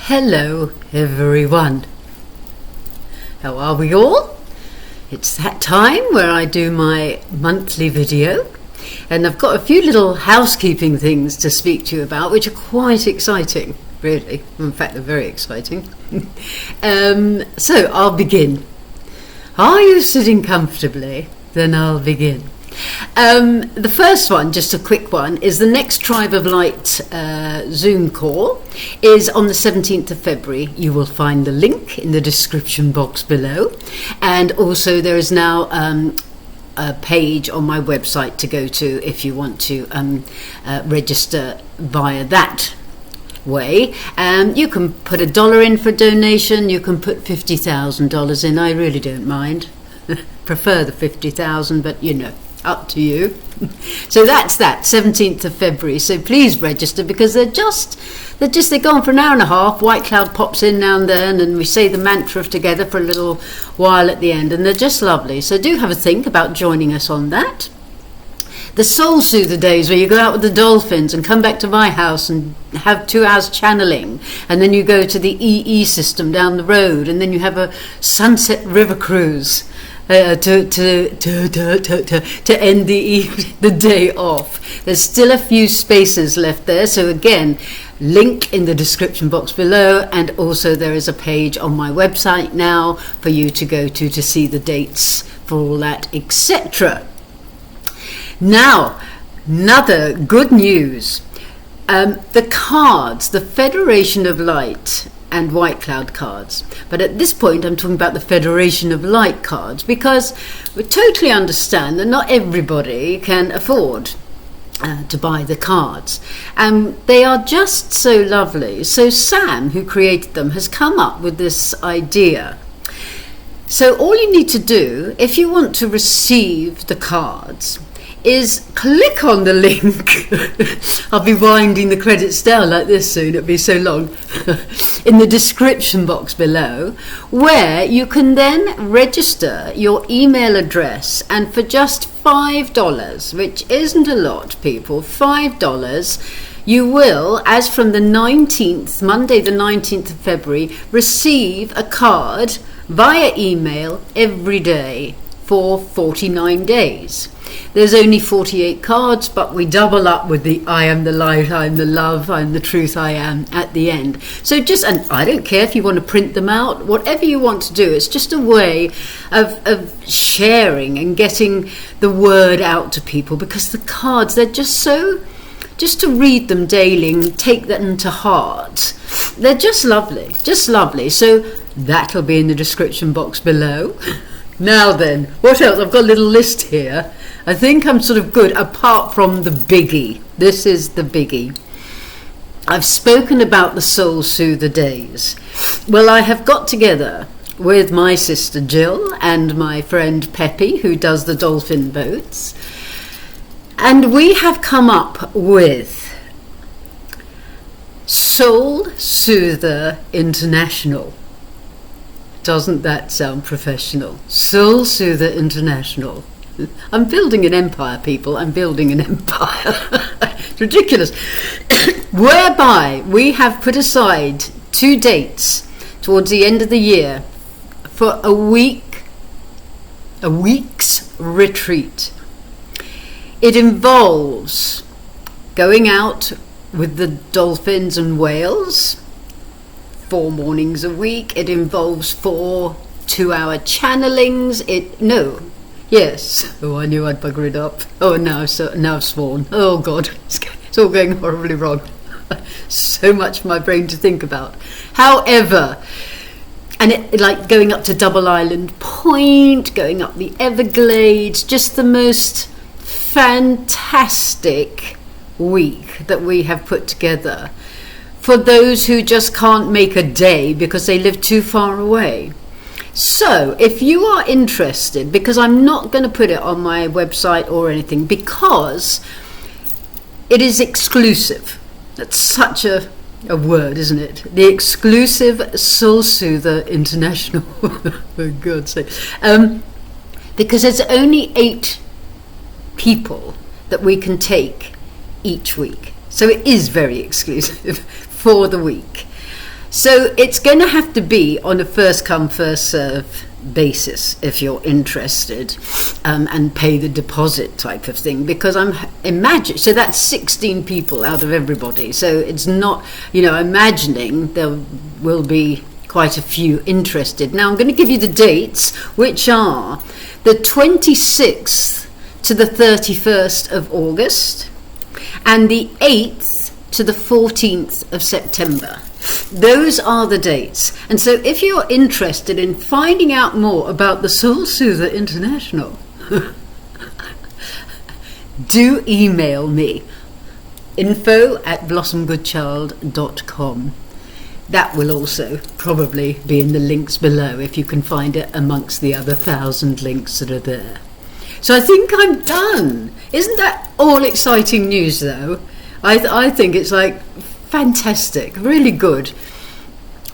Hello everyone. How are we all? It's that time where I do my monthly video, and I've got a few little housekeeping things to speak to you about, which are quite exciting, really. In fact, they're very exciting. So I'll begin. Are you sitting comfortably? Then I'll begin. The first one, just a quick one, is the next Tribe of Light Zoom call is on the 17th of February. You will find the link in the description box below, and also there is now a page on my website to go to if you want to register via that way. You can put $1 in for donation, you can put $50,000 in. I really don't mind. Prefer the 50,000, but you know, up to you. So that's that 17th of February. So please register, because they go on for an hour and a half. White Cloud pops in now and then, and we say the mantra together for a little while at the end, and they're just lovely. So do have a think about joining us on that. The Soul Soother days, where you go out with the dolphins and come back to my house and have 2 hours channeling, and then you go to the EE system down the road, and then you have a sunset river cruise to end the day off. There's still a few spaces left there, so again, link in the description box below, and also there is a page on my website now for you to go to see the dates for all that, etc. Now, another good news. The cards, the Federation of Light and White Cloud cards. But at this point, I'm talking about the Federation of Light cards, because we totally understand that not everybody can afford to buy the cards. And they are just so lovely. So Sam, who created them, has come up with this idea. So all you need to do, if you want to receive the cards, is click on the link. I'll be winding the credits down like this soon, it'll be so long. In the description box below, where you can then register your email address, and for just $5, which isn't a lot, people, $5, you will, as from the 19th, Monday the 19th of February, receive a card via email every day for 49 days. There's only 48 cards, but we double up with the I am the light, I am the love, I am the truth, I am at the end. So and I don't care if you want to print them out, whatever you want to do. It's just a way of sharing and getting the word out to people, because the cards, they're just to read them daily and take them to heart. They're just lovely, just lovely. So that'll be in the description box below. Now then, what else? I've got a little list here. I think I'm sort of good, apart from the biggie. This is the biggie. I've spoken about the Soul Soother days. Well, I have got together with my sister Jill and my friend Peppy, who does the dolphin boats, and we have come up with Soul Soother International. Doesn't that sound professional? Soul Soother International. I'm building an empire, people. I'm building an empire. It's ridiculous. Whereby we have put aside 2 dates towards the end of the year for a week's retreat. It involves going out with the dolphins and whales 4 mornings a week. It involves 4 2-hour channelings. Yes. Oh, I knew I'd bugger it up. Oh, now I've sworn. Oh God, it's all going horribly wrong. So much for my brain to think about. However, and it like going up to Double Island Point, going up the Everglades, just the most fantastic week that we have put together for those who just can't make a day because they live too far away. So if you are interested, because I'm not going to put it on my website or anything, because it is exclusive. That's such a word, isn't it? The exclusive Soul Soother International. For God's sake. Because there's only 8 people that we can take each week. So it is very exclusive for the week. So it's going to have to be on a first come, first serve basis if you're interested, and pay the deposit type of thing, because I'm imagining, so that's 16 people out of everybody, so it's not, imagining there will be quite a few interested. Now I'm going to give you the dates, which are the 26th to the 31st of August and the 8th to the 14th of September. Those are the dates. And so if you're interested in finding out more about the Soul Soother International, do email me, info@blossomgoodchild.com. That will also probably be in the links below if you can find it amongst the other 1,000 links that are there. So I think I'm done. Isn't that all exciting news though? I think it's like fantastic, really good.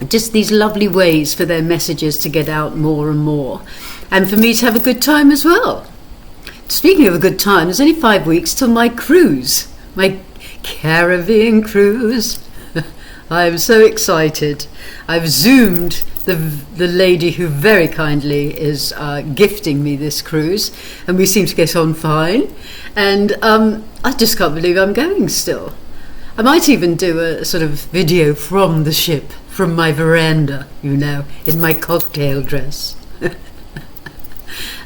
Just these lovely ways for their messages to get out more and more, and for me to have a good time as well. Speaking of a good time, there's only 5 weeks till my cruise, my Caribbean cruise. I'm so excited. I've Zoomed the lady who very kindly is gifting me this cruise, and we seem to get on fine, and I just can't believe I'm going still. I might even do a sort of video from the ship, from my veranda, in my cocktail dress.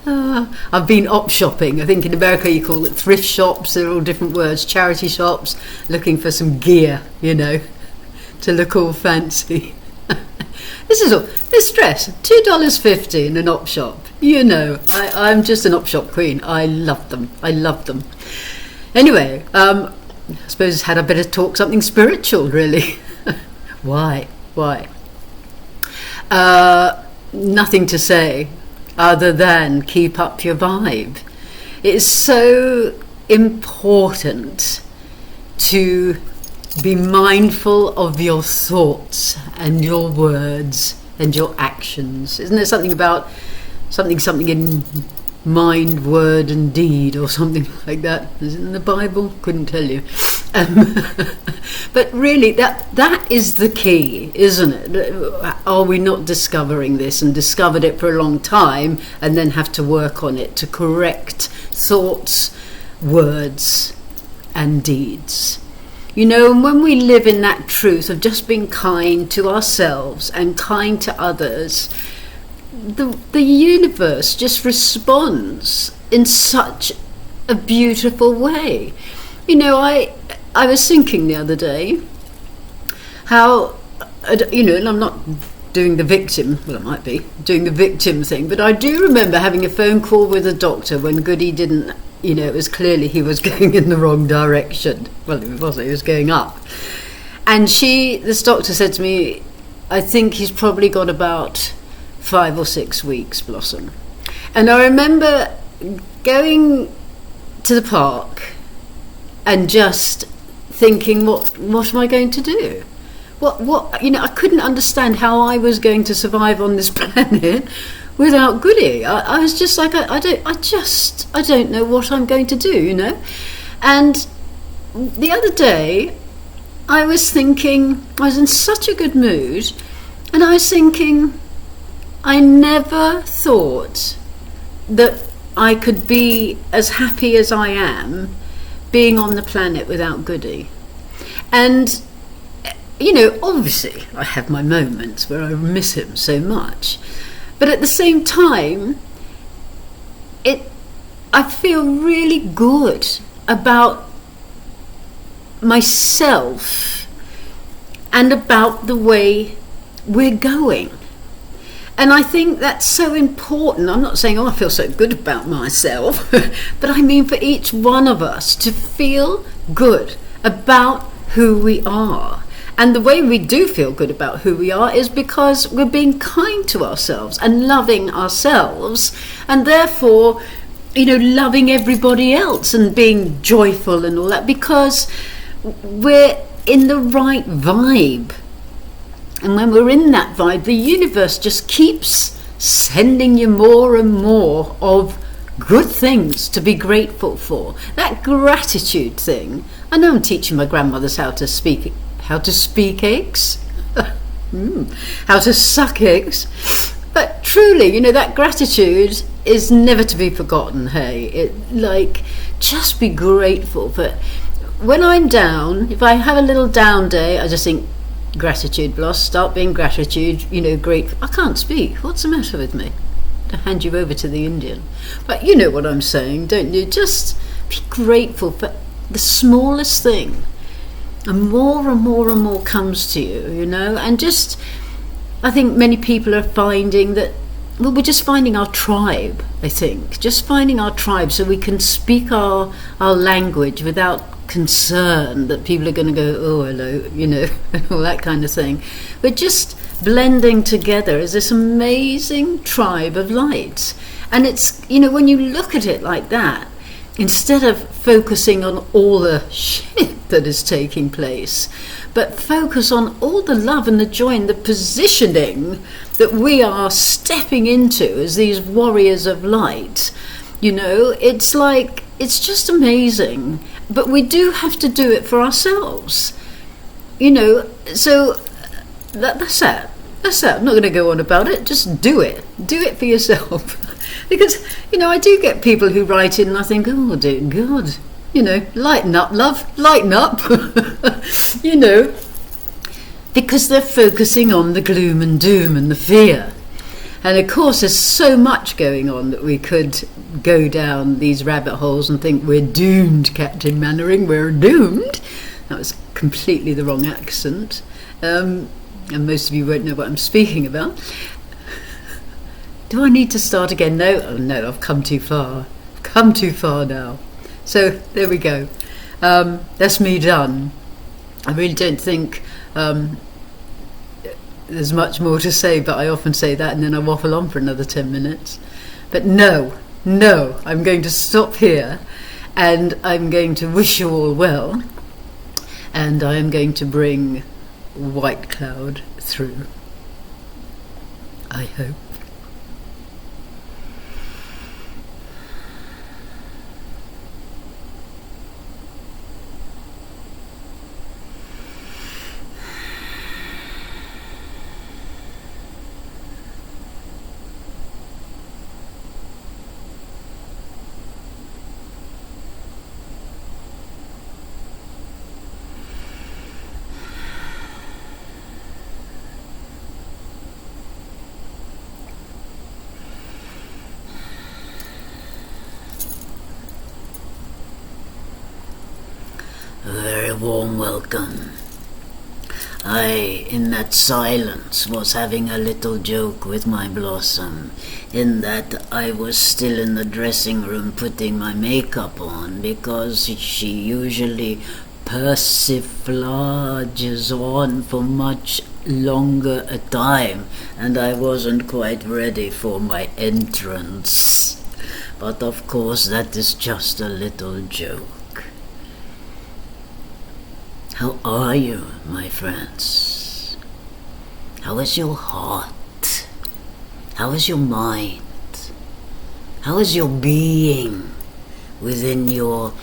I've been op shopping. I think in America you call it thrift shops. They're all different words. Charity shops, looking for some gear, to look all fancy. This is all. This dress, $2.50 in an op shop. I'm just an op shop queen. I love them. Anyway, I suppose had I better talk something spiritual, really. Why? Nothing to say other than keep up your vibe. It's so important to be mindful of your thoughts and your words and your actions. Isn't there something about something in mind, word and deed, or something like that? Is it in the Bible? Couldn't tell you. But really, that is the key, isn't it? Are we not discovering this, and discovered it for a long time, and then have to work on it to correct thoughts, words and deeds? And when we live in that truth of just being kind to ourselves and kind to others, the universe just responds in such a beautiful way. I was thinking the other day how, and I'm not doing the victim, well I might be doing the victim thing, but I do remember having a phone call with a doctor when Goody didn't, it was clearly he was going in the wrong direction. Well, it wasn't, he was going up. And this doctor said to me, I think he's probably got about 5 or 6 weeks, Blossom. And I remember going to the park and just thinking, what am I going to do? I couldn't understand how I was going to survive on this planet without Goody. I was just like, I don't know what I'm going to do, And the other day, I was thinking, I was in such a good mood, and I was thinking, I never thought that I could be as happy as I am being on the planet without Goody. And obviously I have my moments where I miss him so much, but at the same time I feel really good about myself and about the way we're going. And I think that's so important. I'm not saying, I feel so good about myself, but I mean for each one of us to feel good about who we are. And the way we do feel good about who we are is because we're being kind to ourselves and loving ourselves, and therefore, loving everybody else and being joyful and all that, because we're in the right vibe. And when we're in that vibe, the universe just keeps sending you more and more of good things to be grateful for. That gratitude thing. I know I'm teaching my grandmothers how to speak eggs. how to suck eggs. But truly, that gratitude is never to be forgotten, hey? Just be grateful. But when I'm down, if I have a little down day, I just think, gratitude, Bloss, start being gratitude, grateful. I can't speak. What's the matter with me? I'll hand you over to the Indian. But you know what I'm saying, don't you? Just be grateful for the smallest thing. And more and more and more comes to you, and just, I think many people are finding that, we're just finding our tribe, I think. Just finding our tribe so we can speak our language without concern that people are going to go, oh, hello, and all that kind of thing. We're just blending together as this amazing tribe of light. And it's, when you look at it like that, instead of focusing on all the shit that is taking place, but focus on all the love and the joy and the positioning that we are stepping into as these warriors of light. It's just amazing. But we do have to do it for ourselves. So that's it. That's it. I'm not going to go on about it. Just do it. Do it for yourself. Because, I do get people who write in and I think, oh, dear God, lighten up, love, lighten up. Because they're focusing on the gloom and doom and the fear. And of course, there's so much going on that we could go down these rabbit holes and think, we're doomed, Captain Mannering, we're doomed. That was completely the wrong accent. And most of you won't know what I'm speaking about. Do I need to start again? No, I've come too far. I've come too far now. So there we go. That's me done. I really don't think there's much more to say, but I often say that and then I waffle on for another 10 minutes. But no, I'm going to stop here and I'm going to wish you all well, and I am going to bring White Cloud through. I hope. A very warm welcome. I, in that silence, was having a little joke with my Blossom, in that I was still in the dressing room putting my makeup on, because she usually persiflages on for much longer a time, and I wasn't quite ready for my entrance. But of course that is just a little joke. How are you, my friends? How is your heart? How is your mind? How is your being within your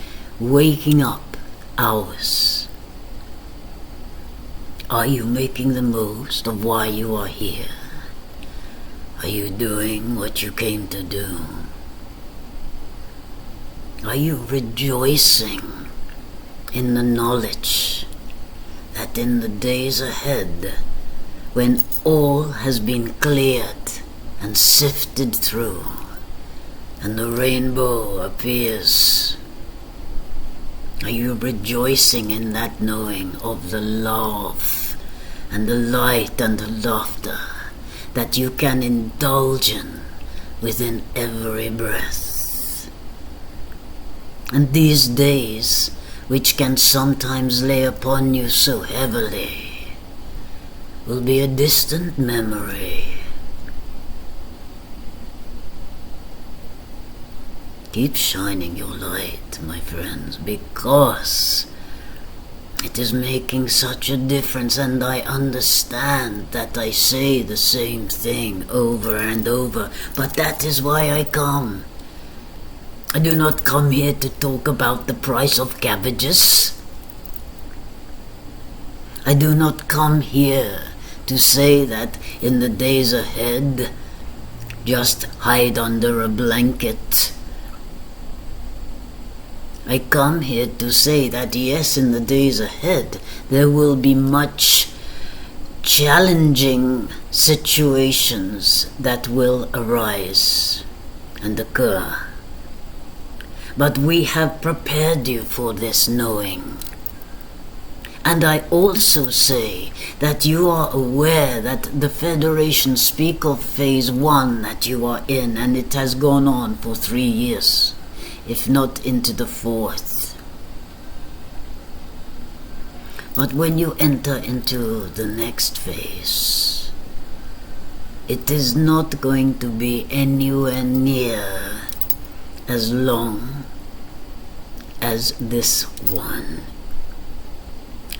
waking up hours? Are you making the most of why you are here? Are you doing what you came to do? Are you rejoicing in the knowledge that in the days ahead, when all has been cleared and sifted through, and the rainbow appears, are you rejoicing in that knowing of the love and the light and the laughter that you can indulge in within every breath? And these days, which can sometimes lay upon you so heavily, will be a distant memory. Keep shining your light, my friends, because it is making such a difference, and I understand that I say the same thing over and over, but that is why I come. I do not come here to talk about the price of cabbages. I do not come here to say that in the days ahead, just hide under a blanket. I come here to say that yes, in the days ahead, there will be much challenging situations that will arise and occur. But we have prepared you for this knowing. And I also say that you are aware that the Federation speak of phase 1 that you are in, and it has gone on for 3 years, if not into the 4th. But when you enter into the next phase, it is not going to be anywhere near as long as this one.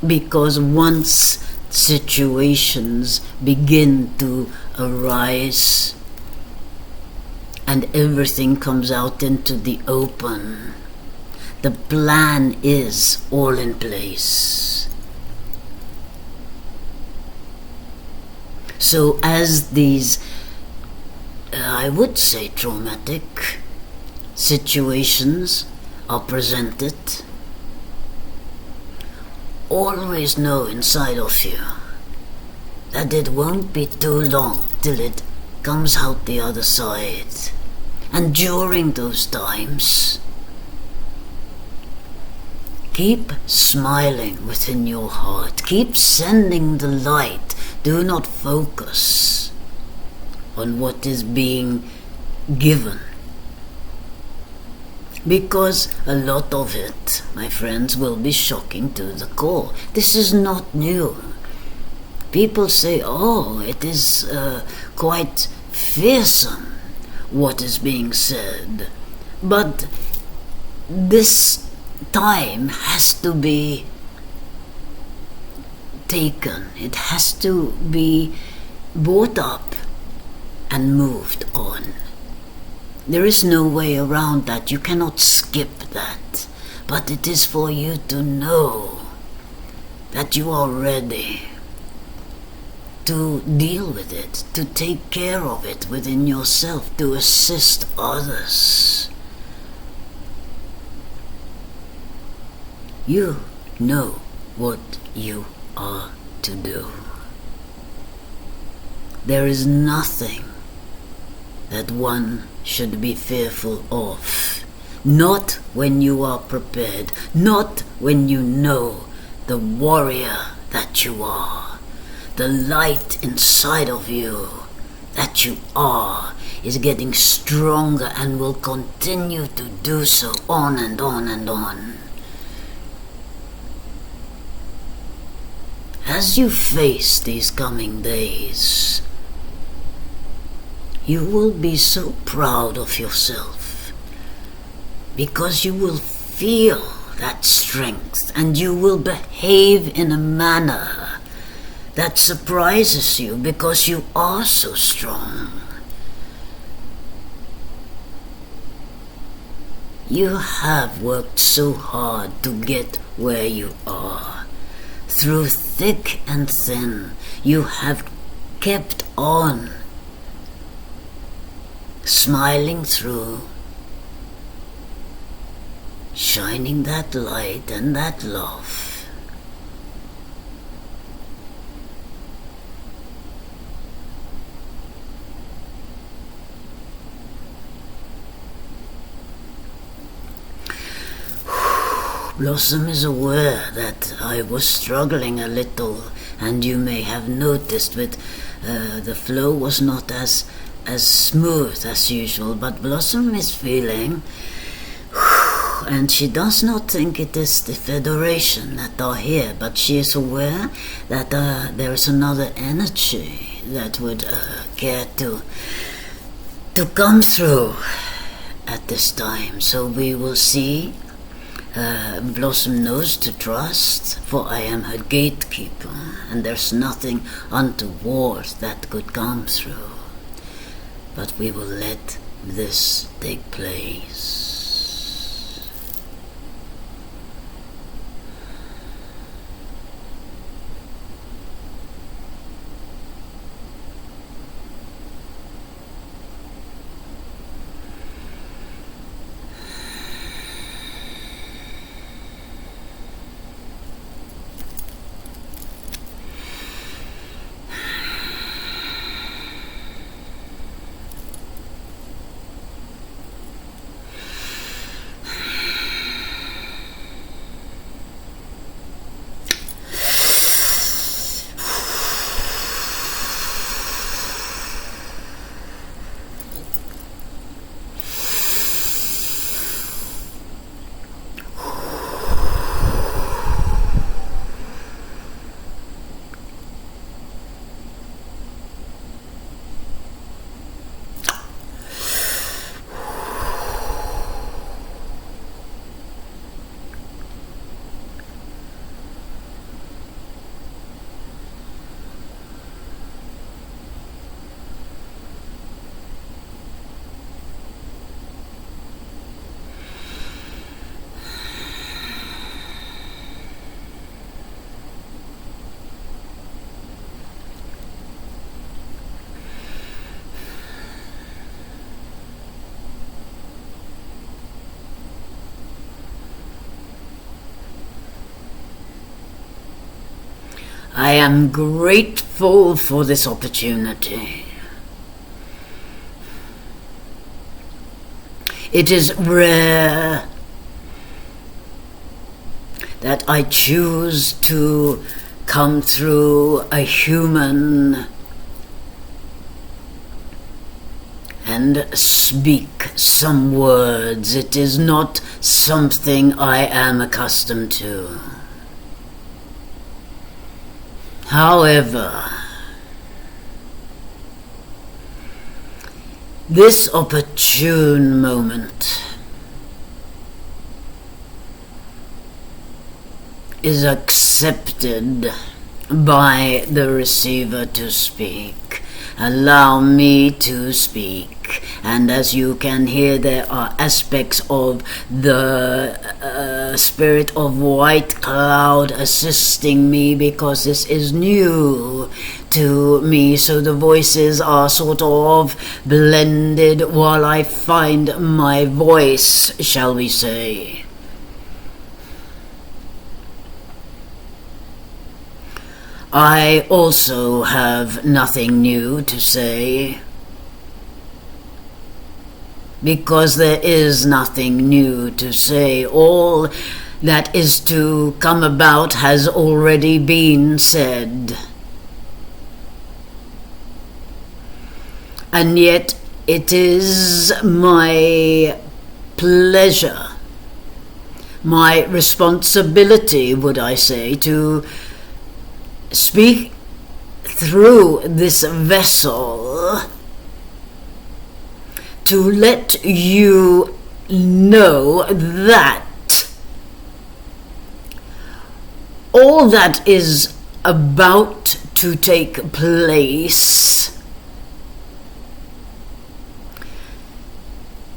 Because once situations begin to arise and everything comes out into the open, the plan is all in place. So as these, I would say, traumatic situations are presented, always know inside of you that it won't be too long till it comes out the other side. And during those times, keep smiling within your heart. Keep sending the light. Do not focus on what is being given. Because a lot of it, my friends, will be shocking to the core. This is not new. People say, oh, it is quite fearsome what is being said. But this time has to be taken. It has to be brought up and moved on. There is no way around that. You cannot skip that. But it is for you to know that you are ready to deal with it, to take care of it within yourself, to assist others. You know what you are to do. There is nothing that one should be fearful of. Not when you are prepared, not when you know the warrior that you are. The light inside of you that you are is getting stronger and will continue to do so on and on and on. As you face these coming days, you will be so proud of yourself because you will feel that strength and you will behave in a manner that surprises you because you are so strong. You have worked so hard to get where you are. Through thick and thin, you have kept on smiling through, shining that light and that love. Blossom is aware that I was struggling a little, and you may have noticed that the flow was not as smooth as usual, but Blossom is feeling, and she does not think it is the Federation that are here, but she is aware that there is another energy that would care to come through at this time. So we will see. Blossom knows to trust, for I am her gatekeeper, and there's nothing untoward that could come through. But we will let this take place. I am grateful for this opportunity. It is rare that I choose to come through a human and speak some words. It is not something I am accustomed to. However, this opportune moment is accepted by the receiver to speak. Allow me to speak. And as you can hear, there are aspects of the spirit of white cloud assisting me, because this is new to me, so the voices are sort of blended while I find my voice, shall we say. I also have nothing new to say, because there is nothing new to say. All that is to come about has already been said. And yet it is my pleasure, my responsibility, would I say, to speak through this vessel to let you know that all that is about to take place,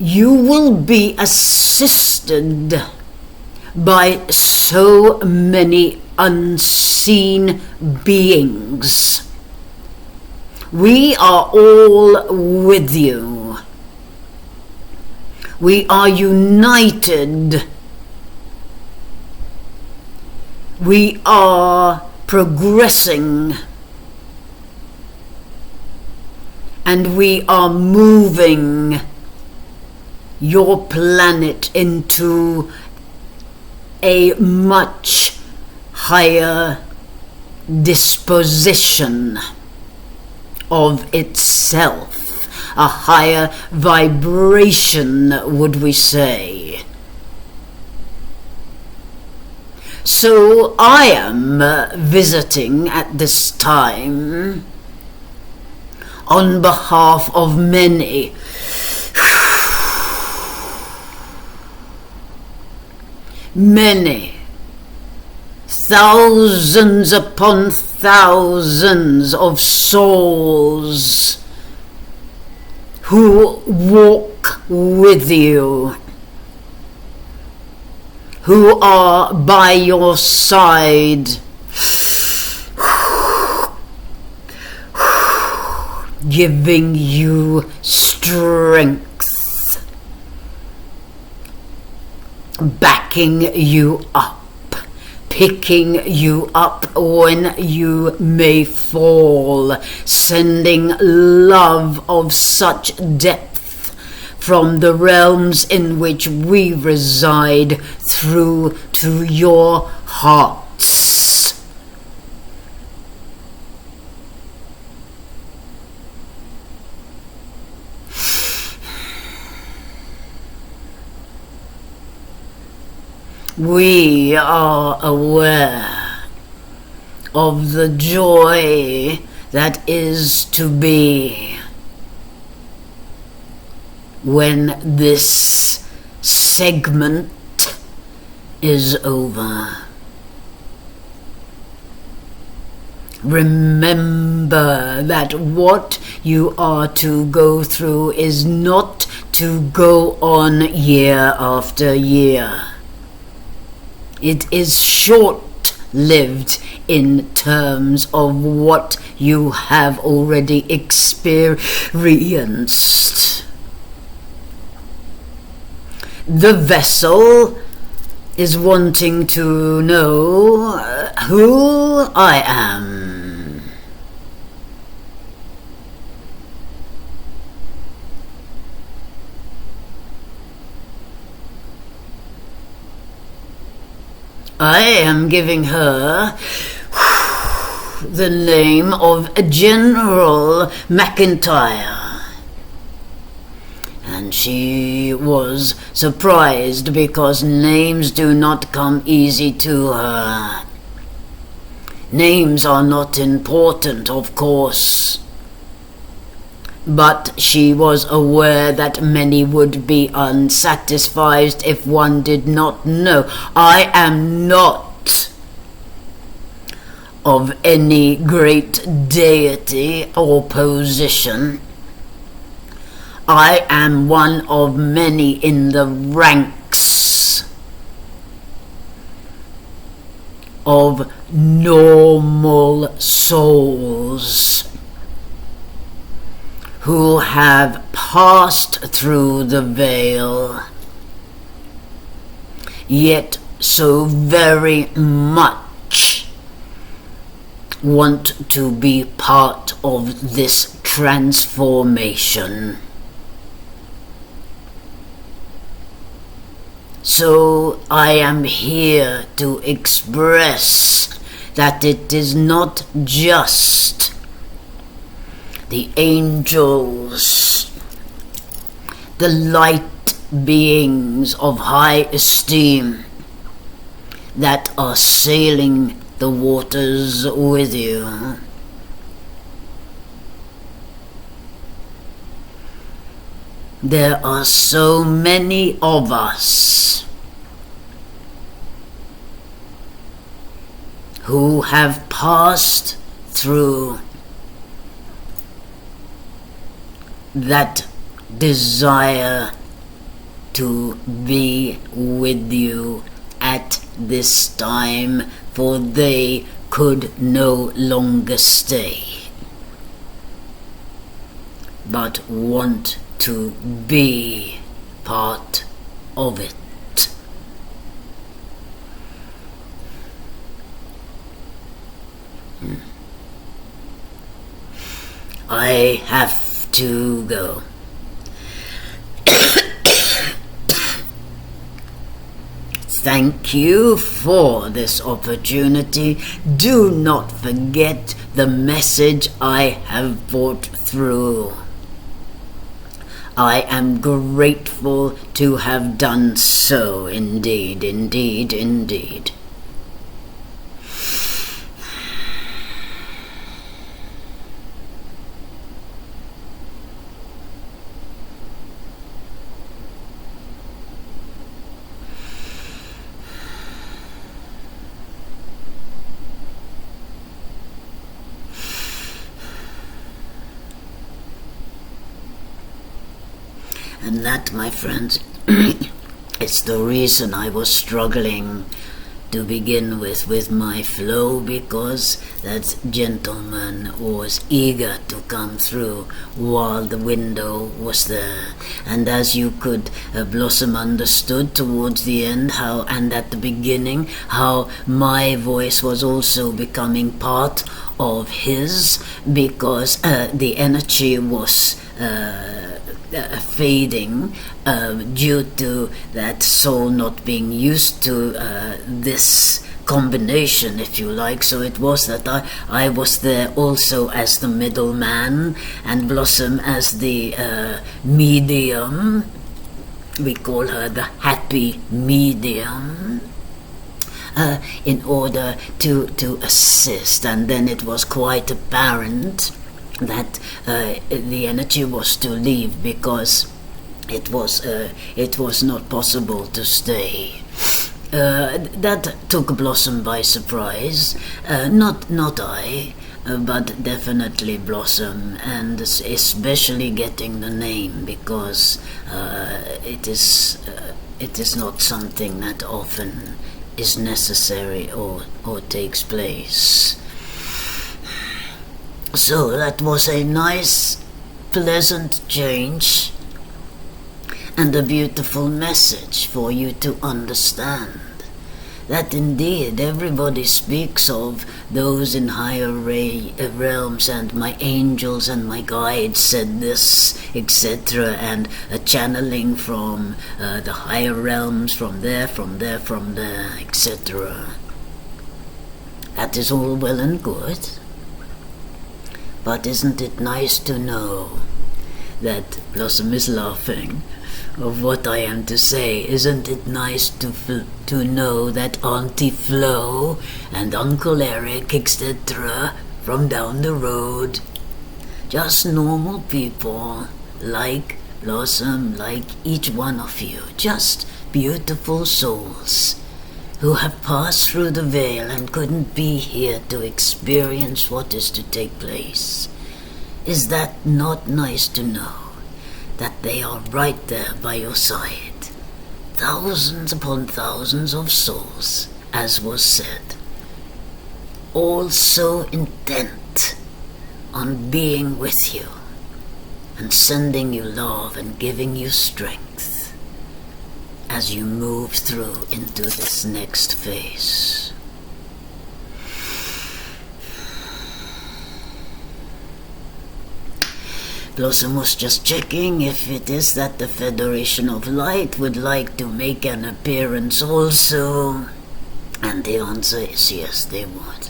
you will be assisted by so many unseen beings. We are all with you. We are united. We are progressing. And we are moving your planet into a much higher disposition of itself, a higher vibration, would we say. So I am visiting at this time on behalf of many thousands upon thousands of souls who walk with you, who are by your side, giving you strength, backing you up, picking you up when you may fall, sending love of such depth from the realms in which we reside through to your hearts. We are aware of the joy that is to be when this segment is over. Remember that what you are to go through is not to go on year after year. It is short-lived in terms of what you have already experienced. The vessel is wanting to know who I am. I am giving her the name of General MCINTYRE. And she was surprised because names do not come easy to her. Names are not important, of course, but she was aware that many would be unsatisfied if one did not know. I am not of any great deity or position. I am one of many in the ranks of normal souls who have passed through the veil, yet so very much want to be part of this transformation. So I am here to express that it is not just the angels, the light beings of high esteem that are sailing the waters with you. There are so many of us who have passed through that desire to be with you at this time, for they could no longer stay, but want to be part of it. I have to go. Thank you for this opportunity. Do not forget the message I have brought through. I am grateful to have done so, indeed, indeed, indeed. And that, my friends, it's the reason I was struggling to begin with my flow, because that gentleman was eager to come through while the window was there. And as you could, Blossom understood towards the end how, and at the beginning, how my voice was also becoming part of his, because the energy was fading due to that soul not being used to this combination, if you like. So it was that I was there also as the middleman, and Blossom as the medium. We call her the happy medium. In order to assist. And then it was quite apparent that the energy was to leave, because it was not possible to stay. That took Blossom by surprise. Not I, but definitely Blossom, and especially getting the name, because it is not something that often is necessary or takes place. So that was a nice, pleasant change, and a beautiful message for you to understand that indeed everybody speaks of those in higher realms, and my angels and my guides said this, etc., and a channeling from the higher realms, from there, etc. That is all well and good, but isn't it nice to know that Blossom is laughing of what I am to say? Isn't it nice to know that Auntie Flo and Uncle Eric, etc., from down the road, just normal people like Blossom, like each one of you, just beautiful souls who have passed through the veil and couldn't be here to experience what is to take place? Is that not nice to know that they are right there by your side? Thousands upon thousands of souls, as was said, all so intent on being with you and sending you love and giving you strength as you move through into this next phase. Blossom was just checking if it is that the Federation of Light would like to make an appearance also, and the answer is yes, they would.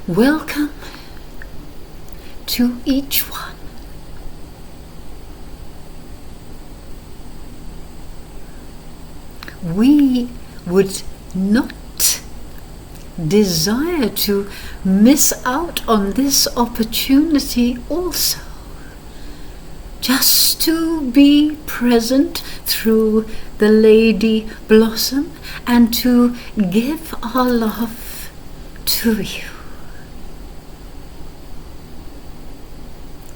Welcome to each one. We would not desire to miss out on this opportunity also, just to be present through the Lady Blossom and to give our love to you.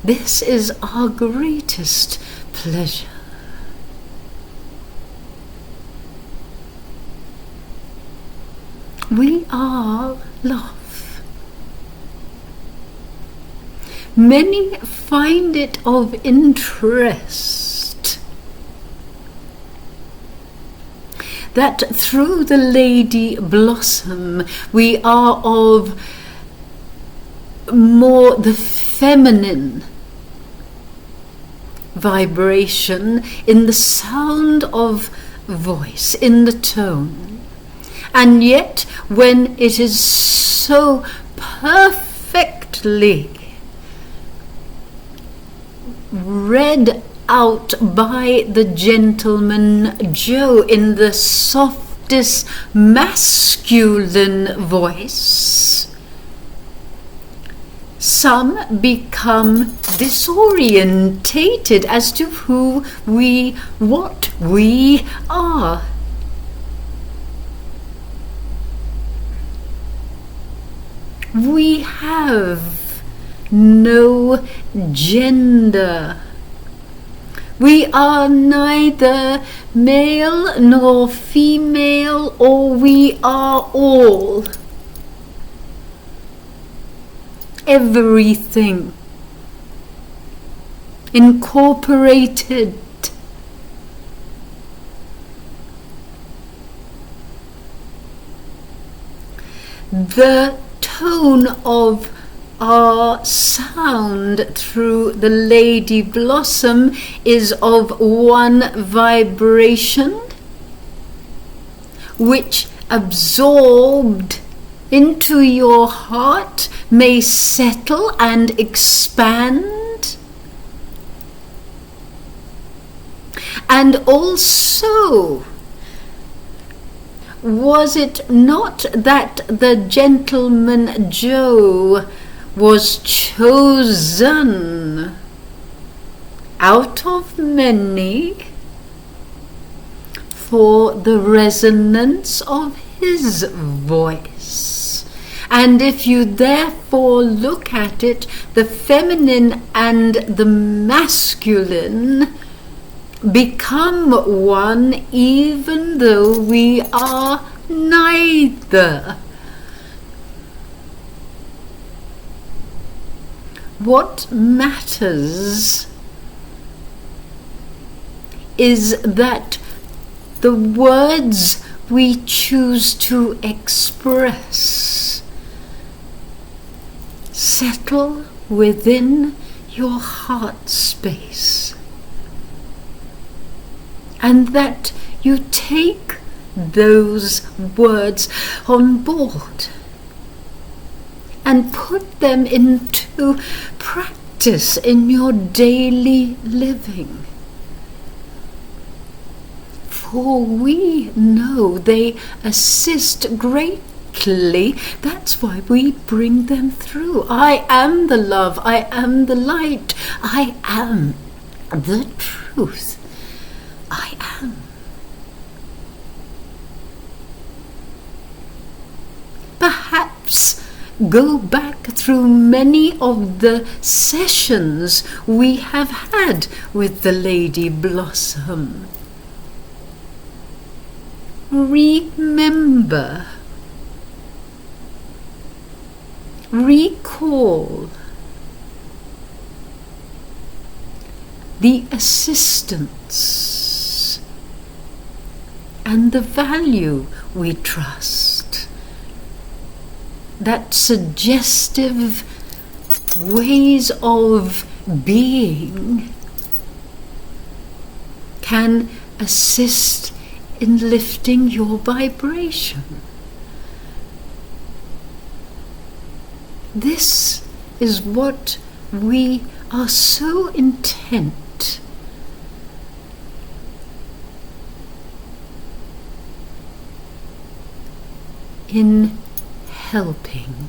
This is our greatest pleasure. We are love. Many find it of interest that through the Lady Blossom we are of more the feminine vibration in the sound of voice, in the tone. And yet when it is so perfectly read out by the gentleman Joe in the softest masculine voice, some become disorientated as to what we are. We have no gender. We are neither male nor female, or we are all. Everything incorporated. The tone of our sound through the lady blossom is of one vibration, which absorbed into your heart may settle and expand. And also, was it not that the gentleman Joe was chosen out of many for the resonance of his voice? And if you therefore look at it, the feminine and the masculine become one, even though we are neither. What matters is that the words we choose to express settle within your heart space, and that you take those words on board and put them into practice in your daily living. For we know they assist greatly. That's why we bring them through. I am the love. I am the light. I am the truth. I am. Perhaps go back through many of the sessions we have had with the Lady Blossom. Remember, recall the assistance and the value we trust, that suggestive ways of being can assist in lifting your vibration. This is what we are so intent in helping.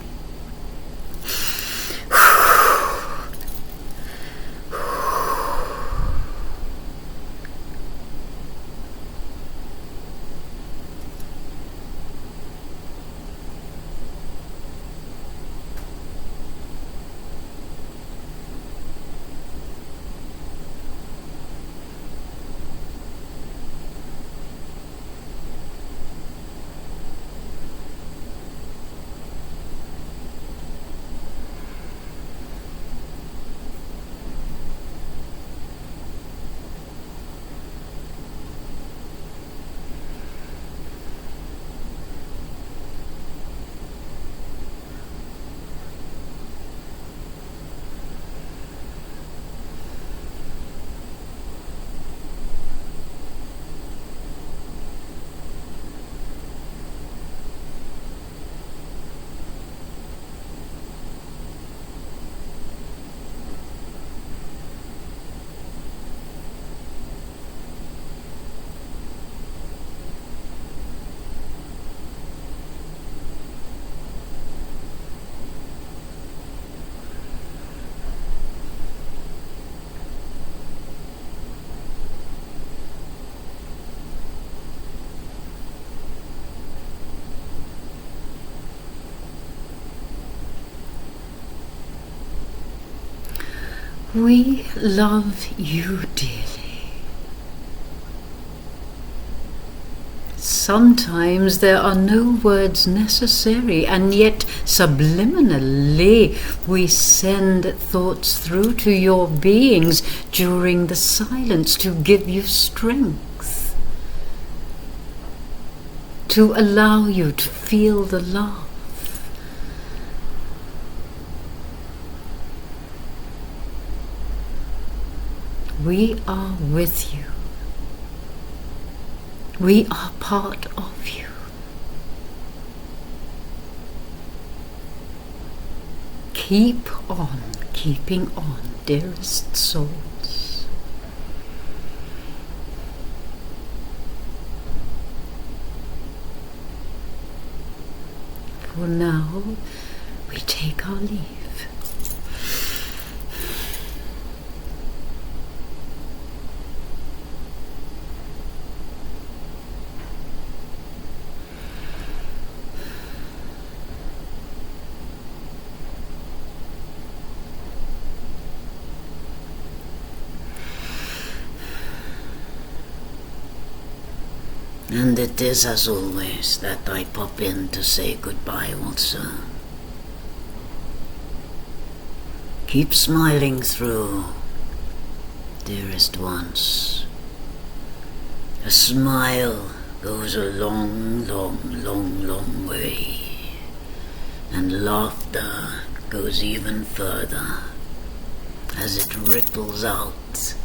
We love you dearly. Sometimes there are no words necessary, and yet subliminally we send thoughts through to your beings during the silence to give you strength, to allow you to feel the love. We are with you. We are part of you. Keep on keeping on, dearest souls. For now, we take our leave. And it is as always that I pop in to say goodbye also. Keep smiling through, dearest ones. A smile goes a long, long, long, long way. And laughter goes even further as it ripples out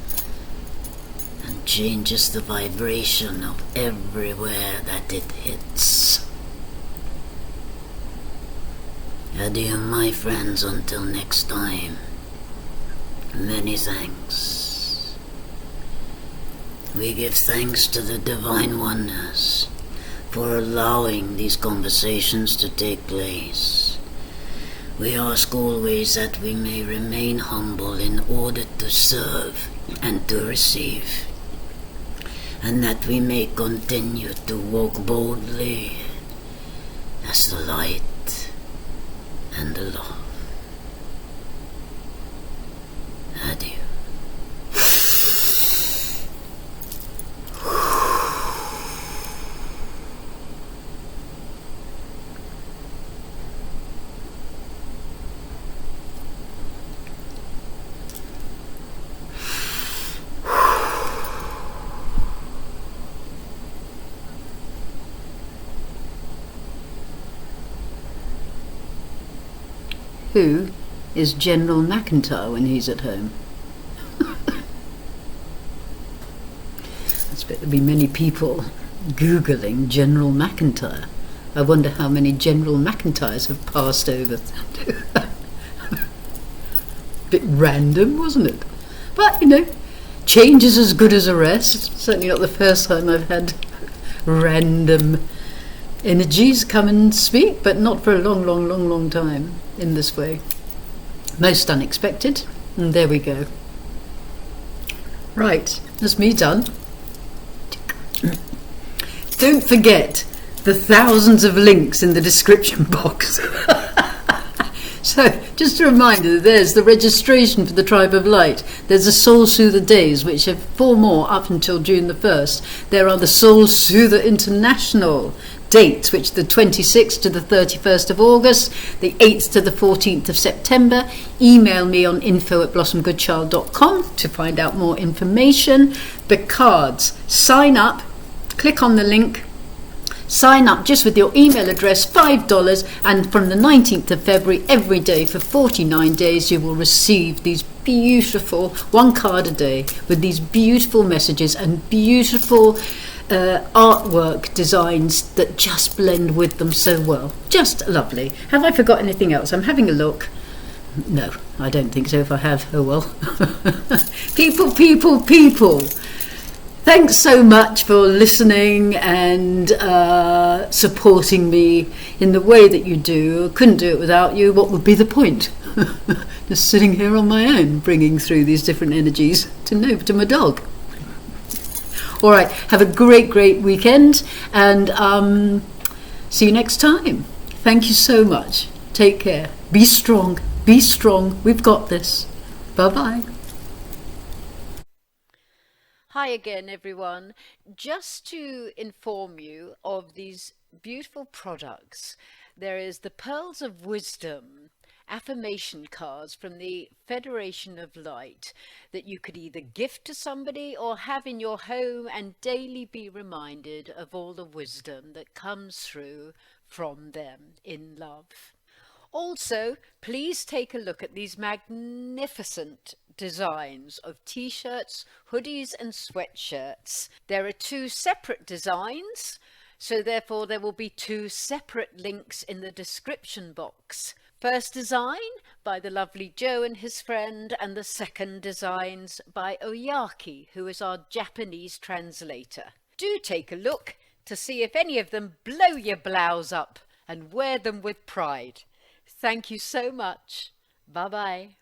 and changes the vibration of everywhere that it hits. Adieu, my friends, until next time. Many thanks. We give thanks to the Divine Oneness for allowing these conversations to take place. We ask always that we may remain humble in order to serve and to receive, and that we may continue to walk boldly as the light and the love. Adieu. Who is General McIntyre when he's at home? I expect there'll be many people Googling General McIntyre. I wonder how many General McIntyres have passed over. Bit random, wasn't it? But, you know, change is as good as a rest. It's certainly not the first time I've had random energies come and speak, but not for a long, long, long, long time in this way. Most unexpected, and there we go. Right, that's me done. Don't forget the thousands of links in the description box. So, just a reminder, there's the registration for the Tribe of Light. There's the Soul Soother Days, which have 4 more up until June the 1st. There are the Soul Soother International dates, which are the 26th to the 31st of August, the 8th to the 14th of September. Email me on info@blossomgoodchild.com to find out more information. The cards, sign up, click on the link, sign up just with your email address, $5, and from the 19th of February every day for 49 days you will receive these beautiful, 1 card a day with these beautiful messages and beautiful artwork designs that just blend with them so well. Just lovely. Have I forgot anything else? I'm having a look. No, I don't think so. If I have, oh well. People. Thanks so much for listening and supporting me in the way that you do. I couldn't do it without you. What would be the point? Just sitting here on my own, bringing through these different energies to my dog. All right, have a great weekend, and see you next time. Thank you so much. Take care. Be strong. We've got this. Bye-bye. Hi again, everyone. Just to inform you of these beautiful products, there is the Pearls of Wisdom affirmation cards from the Federation of Light that you could either gift to somebody or have in your home and daily be reminded of all the wisdom that comes through from them in love. Also, please take a look at these magnificent designs of t-shirts, hoodies and sweatshirts. There are 2 separate designs, so therefore there will be 2 separate links in the description box. First design by the lovely Joe and his friend, and the second designs by Oyaki, who is our Japanese translator. Do take a look to see if any of them blow your blouse up, and wear them with pride. Thank you so much. Bye-bye.